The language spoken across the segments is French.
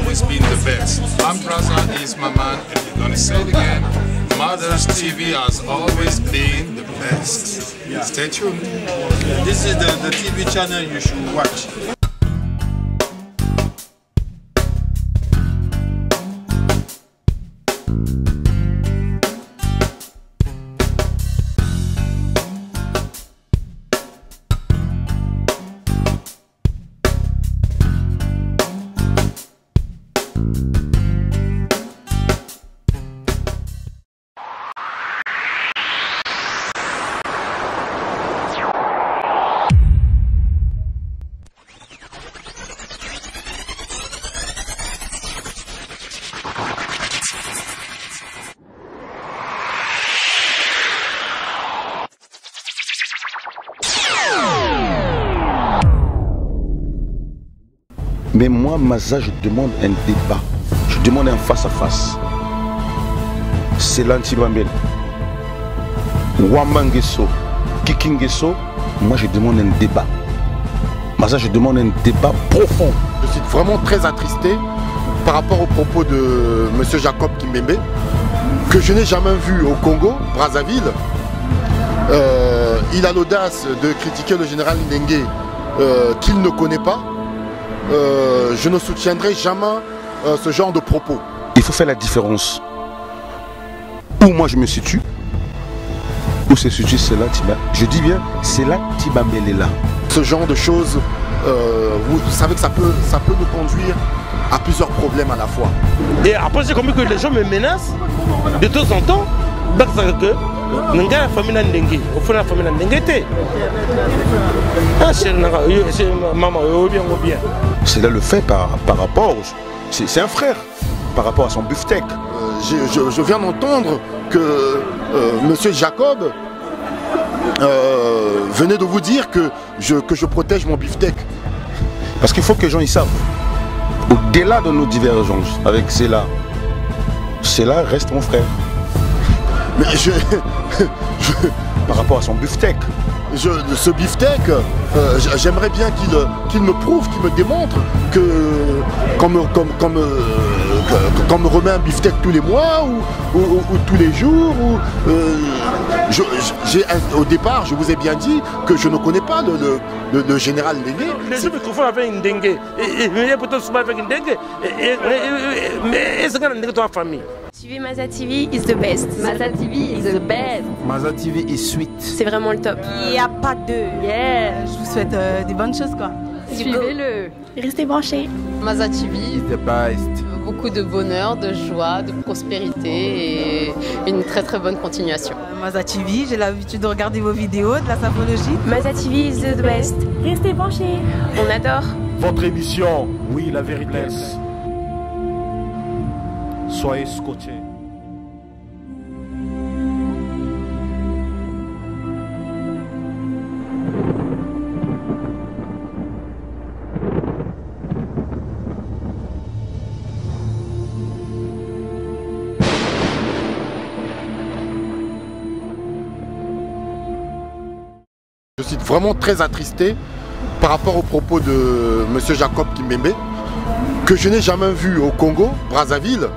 always been the best. My brother is my man, and we're gonna say it again. Mother's TV has always been the best. Stay tuned. This is the TV channel you should watch. Mais moi, Maza, je demande un débat. Je demande un face-à-face. C'est l'anti-Bambel. Wamangeso, Kikingeso, moi je demande un débat. Maza, je demande un débat profond. Je suis vraiment très attristé par rapport aux propos de M. Jacob Kimbembe, que je n'ai jamais vu au Congo, Brazzaville. Il a l'audace de critiquer le général Ndengue qu'il ne connaît pas. Je ne soutiendrai jamais ce genre de propos. Il faut faire la différence. Où moi je me situe, où se situe Sela Tiba. Je dis bien, Sela Tibambele là. Ce genre de choses, vous savez que ça peut nous conduire à plusieurs problèmes à la fois. Et après j'ai compris que les gens me menacent de temps en temps. Donc ça veut dire que la famille Ndengue, au fond la famille Ndengue était. C'est là le fait par rapport, c'est un frère, par rapport à son beefsteak. Je viens d'entendre que M. Jacob venait de vous dire que je protège mon beefsteak. Parce qu'il faut que les gens y savent. Au-delà de nos divergences avec Sela, Sela reste mon frère. Mais par rapport à son beefsteak. Ce beefsteak, j'aimerais bien qu'il me prouve, qu'il me démontre que qu'on me remet un beefsteak tous les mois ou tous les jours. Au départ, je vous ai bien dit que je ne connais pas le général Ndengue. Les gens me confondent avec Ndengue. Il y a peut-être souvent avec Ndengue. Mais c'est quand même Ndengue dans la famille. Suivez Maza TV is the best. Maza TV is the best. Maza TV is sweet. C'est vraiment le top. Il n'y a pas de... Yeah. Je vous souhaite des bonnes choses quoi. Suivez-le. Restez branchés. Maza TV is the best. Beaucoup de bonheur, de joie, de prospérité et une très très bonne continuation. Maza TV, j'ai l'habitude de regarder vos vidéos, de la sapologie. Maza TV is the best. Restez branchés. On adore. Votre émission, oui, la vérité. Soyez scotchés. Je suis vraiment très attristé par rapport aux propos de M. Jacob Kimbembe, que je n'ai jamais vu au Congo, Brazzaville.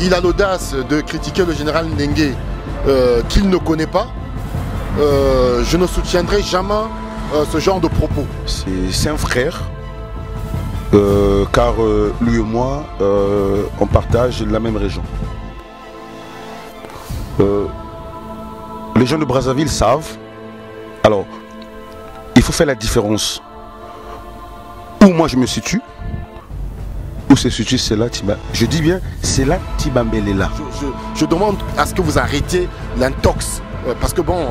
Il a l'audace de critiquer le général Ndengue qu'il ne connaît pas. Je ne soutiendrai jamais ce genre de propos. C'est un frère, car lui et moi, on partage la même région. Les gens de Brazzaville savent. Alors, il faut faire la différence. Où moi je me situe, où se situe Sela Tiba. Je dis bien, Sela Tibambele là. Je demande à ce que vous arrêtiez l'intox. Parce que bon,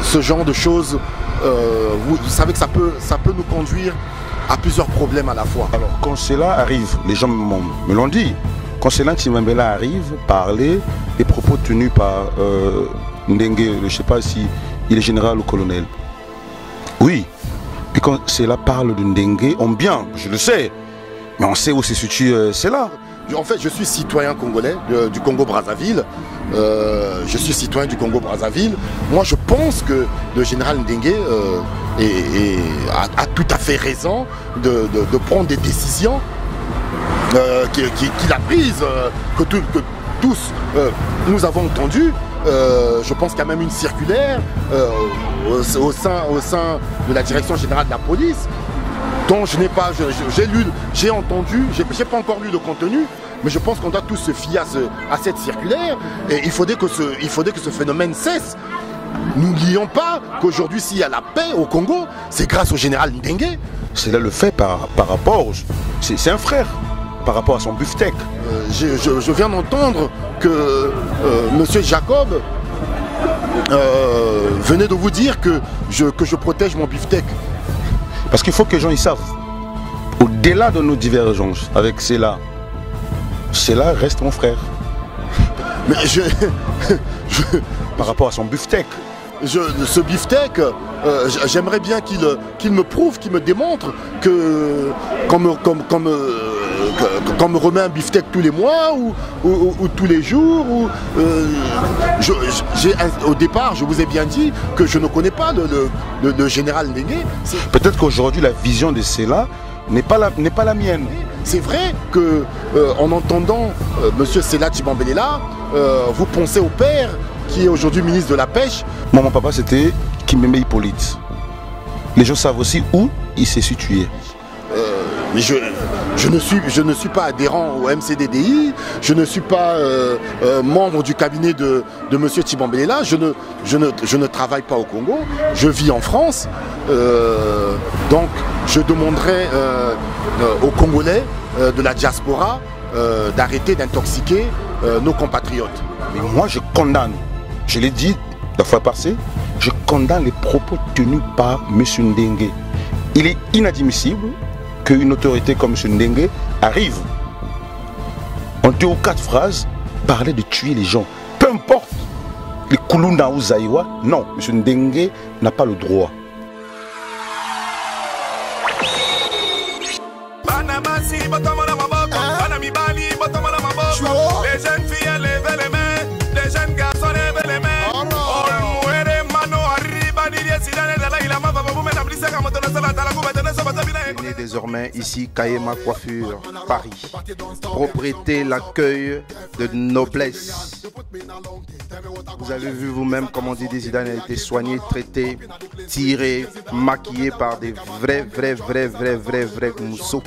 ce genre de choses, vous savez que ça peut nous conduire à plusieurs problèmes à la fois. Alors, quand cela arrive, les gens me l'ont dit, quand Sela Tibambele arrive, parler des propos tenus par Ndengue, je ne sais pas si il est général ou colonel. Oui. Et quand Sela parle de Ndengue, on bien, je le sais, mais on sait où se situe Sela. En fait, je suis citoyen congolais du Congo-Brazzaville. Je suis citoyen du Congo-Brazzaville. Moi, je pense que le général Ndenge a tout à fait raison de prendre des décisions qu'il a prises, que tous nous avons entendues. Je pense qu'il y a même une circulaire au sein de la direction générale de la police dont je n'ai pas, j'ai entendu, j'ai pas encore lu le contenu, mais je pense qu'on doit tous se fier à cette circulaire et il faudrait que ce phénomène cesse. N'oublions pas qu'aujourd'hui, s'il y a la paix au Congo, c'est grâce au général Ndenge. C'est là le fait par rapport, c'est un frère par rapport à son beefsteak. Je viens d'entendre que Monsieur Jacob venait de vous dire que je protège mon beefsteak. Parce qu'il faut que les gens ils savent, au-delà de nos divergences avec Sela reste mon frère. Mais par rapport à son beefsteak. Ce beefsteak, j'aimerais bien qu'il me prouve, qu'il me démontre que qu'on me remet un beefsteak tous les mois ou tous les jours. Au départ, je vous ai bien dit que je ne connais pas le général Ndenge. Peut-être qu'aujourd'hui, la vision de Sela n'est pas la mienne. C'est vrai que en entendant Monsieur Sela Tshibambelela, vous pensez au père qui est aujourd'hui ministre de la Pêche. Moi, mon papa, c'était Kimbembe Hippolyte. Les gens savent aussi où il s'est situé. Mais je ne suis pas adhérent au MCDDI, je ne suis pas membre du cabinet de M. Tshibambelela, je ne travaille pas au Congo, je vis en France. Donc je demanderai aux Congolais de la diaspora d'arrêter d'intoxiquer nos compatriotes. Mais moi je condamne, je l'ai dit la fois passée, je condamne les propos tenus par M. Ndenge. Il est inadmissible qu'une autorité comme M. Ndenge arrive en 2 ou 4 phrases parler de tuer les gens. Peu importe les Kulunda ou Zaïwa, non, M. Ndenge n'a pas le droit. Les jeunes filles lèvent les mains, les jeunes garçons lèvent les mains. Désormais ici Kayema Coiffure Paris, propriété, l'accueil de noblesse. Vous avez vu vous-même comment Didier Zidane a été soigné, traité, tiré, maquillé par des vrais mousseaux.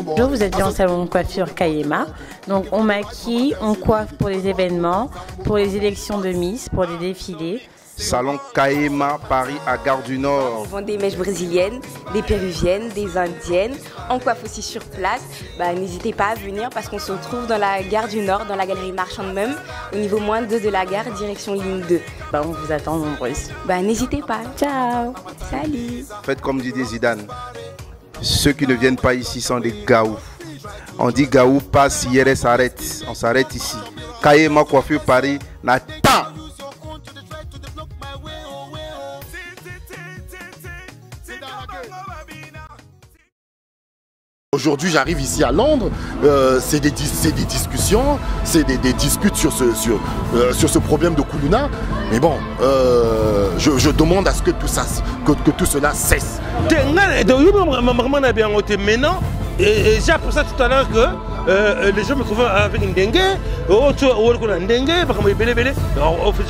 Bonjour, vous êtes bien au salon de coiffure Kayema. Donc on maquille, on coiffe pour les événements, pour les élections de Miss, pour les défilés. Salon Kayema, Paris, à Gare du Nord. On vend des mèches brésiliennes, des péruviennes, des indiennes. On coiffe aussi sur place. N'hésitez pas à venir parce qu'on se retrouve dans la Gare du Nord, dans la galerie Marchande même, au niveau moins 2 de la gare, direction ligne 2. On vous attend nombreuses. N'hésitez pas. Ciao. Salut. Faites comme Didier Zidane. Ceux qui ne viennent pas ici sont des gaou. On dit gaou passe, hier s'arrête. On s'arrête ici. Kayema Coiffure Paris n'attend. Aujourd'hui, j'arrive ici à Londres, c'est des discussions, c'est des disputes sur ce problème de Kuluna. Mais bon, je demande à ce que tout cela cesse. Maintenant, et j'ai appris ça tout à l'heure que les gens me trouvent avec une dengue, je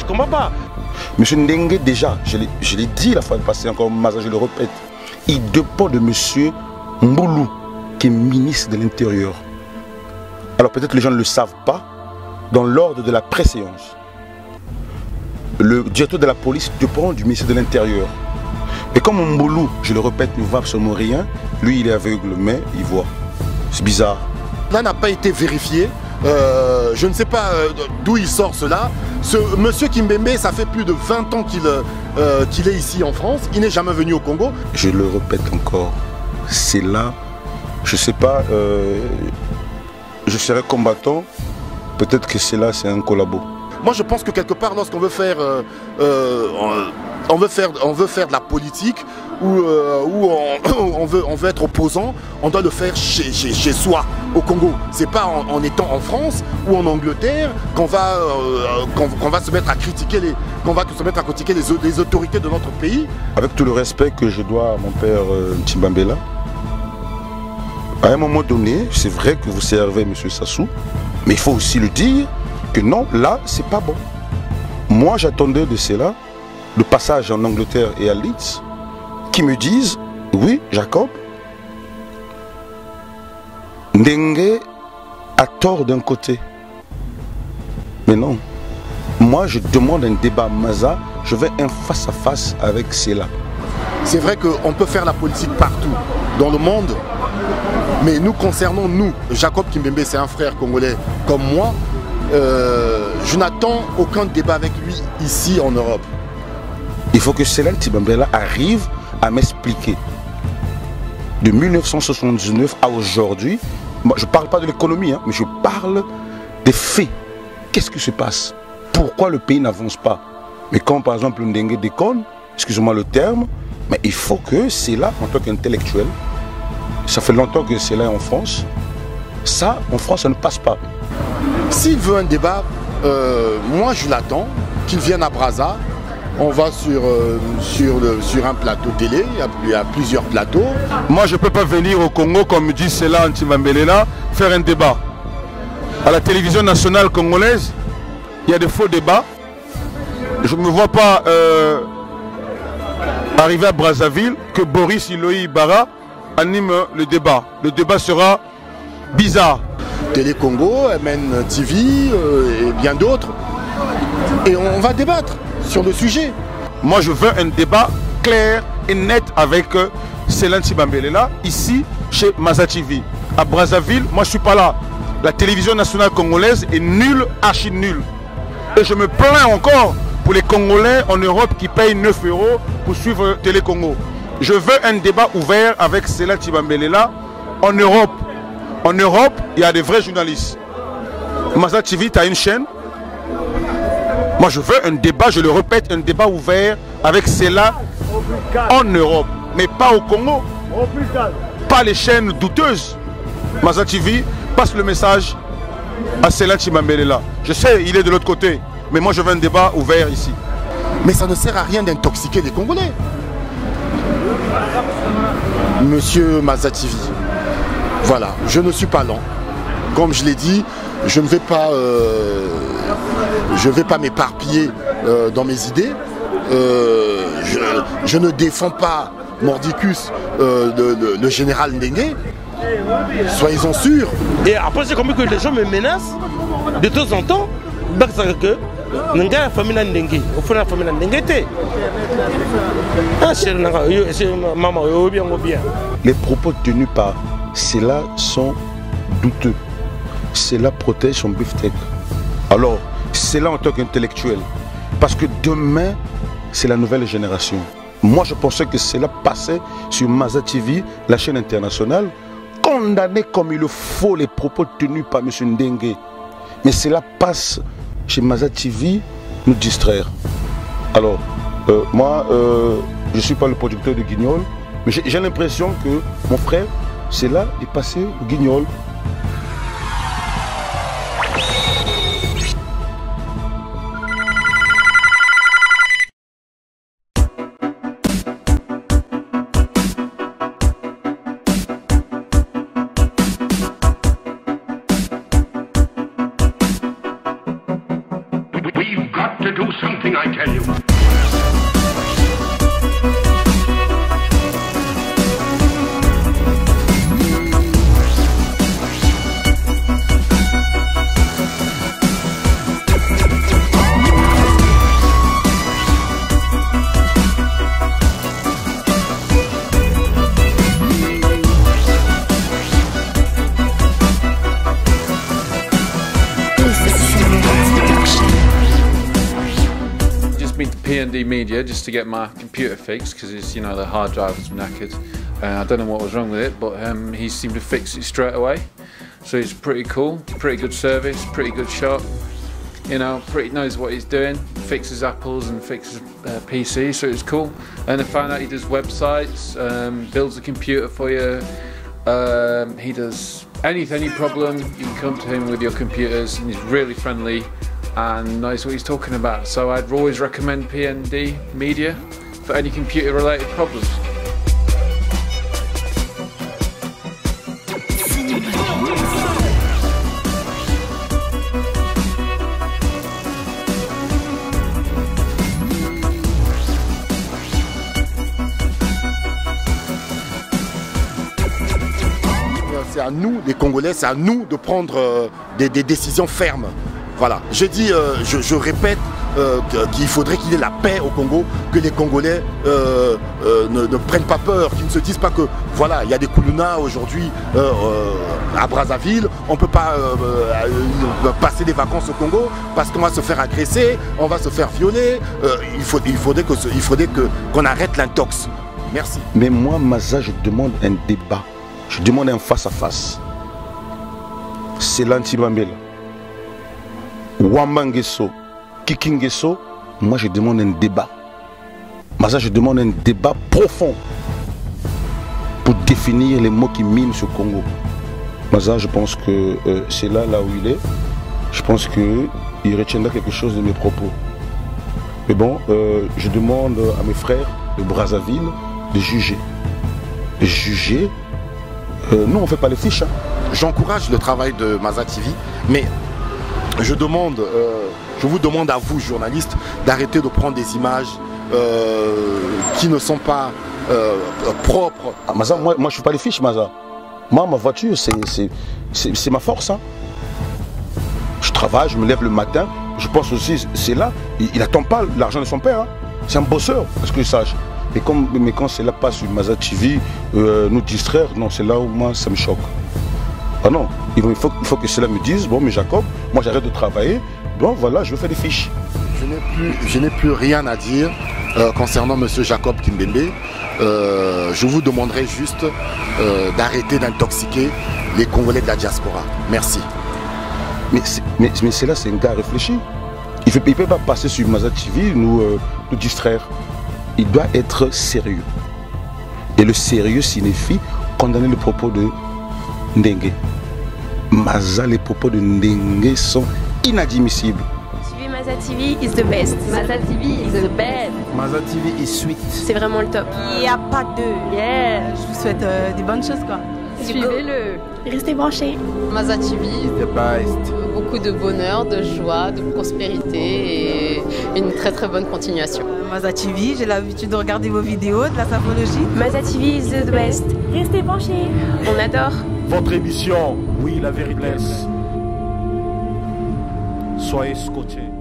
comprends pas. Monsieur Ndenge, déjà, je l'ai dit la fois passée, encore Maza, je le répète, il dépend de monsieur Mboulou, qui est ministre de l'Intérieur. Alors peut-être les gens ne le savent pas, dans l'ordre de la préséance, le directeur de la police dépend du ministre de l'Intérieur. Et comme Mboulou, je le répète, ne voit absolument rien, lui il est aveugle, mais il voit. C'est bizarre. Cela n'a pas été vérifié. Je ne sais pas d'où il sort cela. Ce monsieur Kimbembe, ça fait plus de 20 ans qu'il est ici en France. Il n'est jamais venu au Congo. Je le répète encore, c'est là, je ne sais pas, je serai combattant, peut-être que c'est là, c'est un collabo. Moi je pense que quelque part, lorsqu'on veut faire, on veut faire de la politique, ou on veut être opposant, on doit le faire chez soi. au Congo. C'est pas en étant en France ou en Angleterre qu'on va, se mettre à critiquer les autorités de notre pays. Avec tout le respect que je dois à mon père Ntimbambela, à un moment donné, c'est vrai que vous servez M. Sassou, mais il faut aussi le dire que non, là, c'est pas bon. Moi, j'attendais de cela le passage en Angleterre et à Leeds, qui me disent, oui, Jacob, Ndenge a tort d'un côté. Mais non. Moi, je demande un débat Maza, je veux un face-à-face avec cela. C'est vrai qu'on peut faire la politique partout dans le monde, mais nous concernons nous, Jacob Kimbembe, c'est un frère congolais comme moi, je n'attends aucun débat avec lui ici en Europe. Il faut que Céline Tibambela arrive à m'expliquer. De 1979 à aujourd'hui, je ne parle pas de l'économie, hein, mais je parle des faits. Qu'est-ce qui se passe? Pourquoi le pays n'avance pas? Mais quand par exemple Ndenge déconne, excusez-moi le terme, mais il faut que c'est là, en tant qu'intellectuel, ça fait longtemps que c'est là en France, ça, en France, ça ne passe pas. S'il veut un débat, moi je l'attends, qu'il vienne à Brazza. On va sur un plateau télé, il y a plusieurs plateaux. Moi je ne peux pas venir au Congo, comme dit Céla Ntimbambela, faire un débat. À la télévision nationale congolaise, il y a des faux débats. Je ne me vois pas arriver à Brazzaville que Boris Iloï Bara anime le débat. Le débat sera bizarre. Télé Congo, MN TV et bien d'autres. Et on va débattre sur le sujet. Moi je veux un débat clair et net avec Céline Tibambela ici chez Maza TV. À Brazzaville, moi je suis pas là. La télévision nationale congolaise est nulle, archi nulle. Et je me plains encore pour les Congolais en Europe qui payent 9 € pour suivre Télé Congo. Je veux un débat ouvert avec Céline Tibambela en Europe. En Europe, il y a des vrais journalistes. Maza TV, tu as une chaîne. Moi je veux un débat, je le répète, un débat ouvert avec cela en Europe, mais pas au Congo. Pas les chaînes douteuses. Maza TV passe le message à Céline Tibambela. Je sais, il est de l'autre côté, mais moi je veux un débat ouvert ici. Mais ça ne sert à rien d'intoxiquer les Congolais. Monsieur Maza TV, voilà, je ne suis pas lent. Comme je l'ai dit, je ne vais pas m'éparpiller dans mes idées. Je ne défends pas Mordicus, le général Ndenge. Soyez-en sûrs. Et après, j'ai compris que les gens me menacent de temps en temps. Parce que la famille Ndenge, au fond, la famille Ndenge était. Les propos tenus par ceux-là sont douteux. Cela protège son beefsteak. Alors, c'est là en tant qu'intellectuel. Parce que demain, c'est la nouvelle génération. Moi, je pensais que cela passait sur Maza TV, la chaîne internationale, condamner comme il le faut les propos tenus par M. Ndenge. Mais cela passe chez Maza TV, nous distraire. Alors, moi, je ne suis pas le producteur de Guignol, mais j'ai l'impression que mon frère, cela est passé au Guignol. PND Media just to get my computer fixed because it's, you know, the hard drive was knackered. I don't know what was wrong with it, but he seemed to fix it straight away. So it's pretty cool, pretty good service, pretty good shop. You know, pretty knows what he's doing. Fixes Apples and fixes PCs, so it's cool. And I found out he does websites, builds a computer for you. He does Any problem, you can come to him with your computers, and he's really friendly and knows what he's talking about. So I'd always recommend PND Media for any computer-related problems. C'est à nous, les Congolais, c'est à nous de prendre des décisions fermes. Voilà, je dis, je répète qu'il faudrait qu'il y ait la paix au Congo, que les Congolais ne prennent pas peur, qu'ils ne se disent pas que, voilà, il y a des Koulouna aujourd'hui à Brazzaville, on ne peut pas passer des vacances au Congo parce qu'on va se faire agresser, on va se faire violer, il faudrait qu'on arrête l'intox. Merci. Mais moi, Maza, je demande un débat. Je demande un face-à-face. C'est l'anti-Bambela. Wambangeso, Kikingeso, moi je demande un débat. Maza, je demande un débat profond pour définir les mots qui minent ce Congo. Maza, je pense que c'est là où il est. Je pense qu'il retiendra quelque chose de mes propos. Mais bon, je demande à mes frères de Brazzaville de juger. De juger. Nous, on ne fait pas les fiches. Hein. J'encourage le travail de Maza TV, mais je vous demande à vous, journalistes, d'arrêter de prendre des images qui ne sont pas propres. Ah, Maza, moi je ne fais pas les fiches, Maza. Moi, ma voiture, c'est ma force. Hein. Je travaille, je me lève le matin. Je pense aussi, c'est là, il n'attend pas l'argent de son père. Hein. C'est un bosseur, parce que je sache. Mais quand cela passe sur Maza TV, nous distraire, non, c'est là où moi ça me choque. Ah non, il faut que cela me dise, bon mais Jacob, moi j'arrête de travailler, bon voilà, je vais faire des fiches. Je n'ai plus rien à dire concernant M. Jacob Kimbembe. Je vous demanderai juste d'arrêter d'intoxiquer les Congolais de la diaspora. Merci. Mais cela, c'est un gars réfléchi. Il ne peut pas passer sur Maza TV, nous distraire. Il doit être sérieux. Et le sérieux signifie condamner le propos de Ndengue. Maza, les propos de Ndengue sont inadmissibles. Suivez Maza TV is the best. Maza TV is the best. Maza TV is sweet. C'est vraiment le top. Il n'y a pas de... Yeah, je vous souhaite des bonnes choses quoi. Suivez-le. Restez branchés. Maza TV is the best. Beaucoup de bonheur, de joie, de prospérité et une très très bonne continuation. Maza TV, j'ai l'habitude de regarder vos vidéos, de la sapologie. Maza TV is the best. Restez branchés. On adore. Votre émission, oui, la vérité. Soyez scotchés.